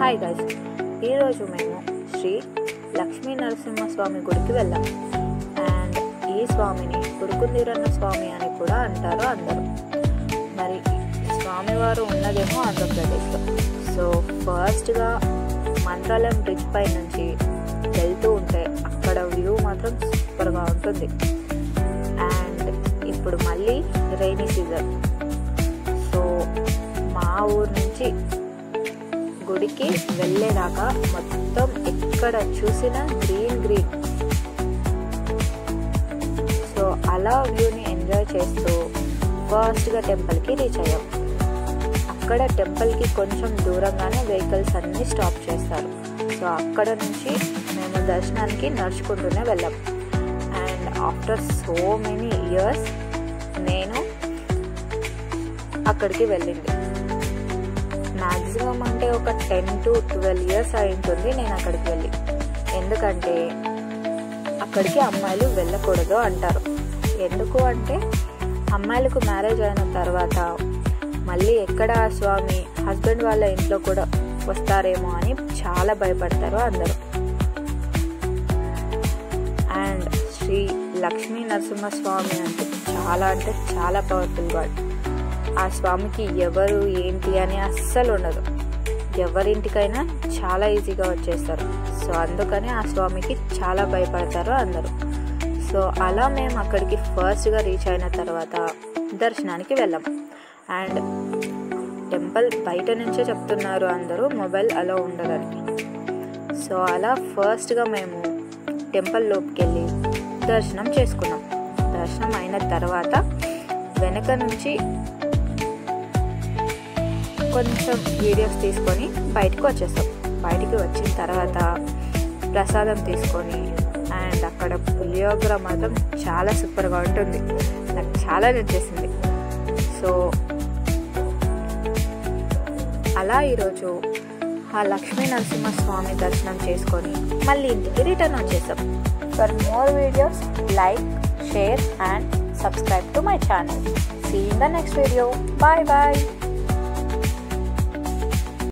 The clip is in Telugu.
హాయ్ గైస్, ఈరోజు మేము శ్రీ లక్ష్మీ నరసింహస్వామి గుడికి వెళ్ళాం. అండ్ ఈ స్వామిని కురుకుందీరన్న స్వామి అని కూడా అంటారు అందరూ. మరి స్వామివారు ఉన్నదేమో ఆంధ్రప్రదేశ్లో. సో ఫస్ట్గా మంత్రాలయం బ్రిడ్జ్ పై నుంచి వెళ్తూ ఉంటే అక్కడ వ్యూ మాత్రం సూపర్గా ఉంటుంది. అండ్ ఇప్పుడు మళ్ళీ రైనీ సీజన్. సో మా ఊరు నుంచి గుడికి వెళ్ళేదాకా మొత్తం ఎక్కడ చూసినా గ్రీన్. సో అలా వ్యూని ఎంజాయ్ చేస్తూ ఫాస్ట్గా టెంపుల్కి రీచ్ అయ్యాం. అక్కడ టెంపుల్కి కొంచెం దూరంగానే వెహికల్స్ అన్నీ స్టాప్ చేస్తారు. సో అక్కడ నుంచి మేము దర్శనానికి నడుచుకుంటూనే వెళ్ళాం. And after so many years నేను అక్కడికి వెళ్ళింది. మ్యాక్సిమం అంటే ఒక 10 to 12 years అయి ఉంటుంది నేను అక్కడికి వెళ్ళి. ఎందుకంటే అక్కడికి అమ్మాయిలు వెళ్ళకూడదు అంటారు. ఎందుకు అంటే అమ్మాయిలకు మ్యారేజ్ అయిన తర్వాత మళ్ళీ ఎక్కడ ఆ స్వామి హస్బెండ్ వాళ్ళ ఇంట్లో కూడా వస్తారేమో అని చాలా భయపడతారు అందరూ. అండ్ శ్రీ లక్ష్మీ నరసింహస్వామి అంటే చాలా పవర్ఫుల్ గాడ్. ఆ స్వామికి ఎవరు ఏంటి అని అస్సలు ఉండదు. ఎవరింటికైనా చాలా ఈజీగా వచ్చేస్తారు. సో అందుకని ఆ స్వామికి చాలా భయపడతారు అందరూ. సో అలా మేము అక్కడికి ఫస్ట్గా రీచ్ అయిన తర్వాత దర్శనానికి వెళ్ళాం. అండ్ టెంపుల్ బయట నుంచే చెప్తున్నారు అందరూ మొబైల్ అలా ఉండదని. సో అలా ఫస్ట్గా మేము టెంపుల్ లోపుకి వెళ్ళి దర్శనం చేసుకున్నాం. దర్శనం అయిన తర్వాత వెనక నుంచి కొంచెం వీడియోస్ తీసుకొని బయటకు వచ్చేస్తాం. బయటికి వచ్చిన తర్వాత ప్రసాదం తీసుకొని అండ్ అక్కడ పులియోగర మాత్రం చాలా సూపర్గా ఉంటుంది. నాకు చాలా నచ్చేసింది. సో అలా ఈరోజు ఆ లక్ష్మీ నరసింహస్వామి దర్శనం చేసుకొని మళ్ళీ ఇంటికి రిటర్న్ వచ్చేసాం. For more videos like, share and subscribe to my channel. See you in the next video. Bye bye.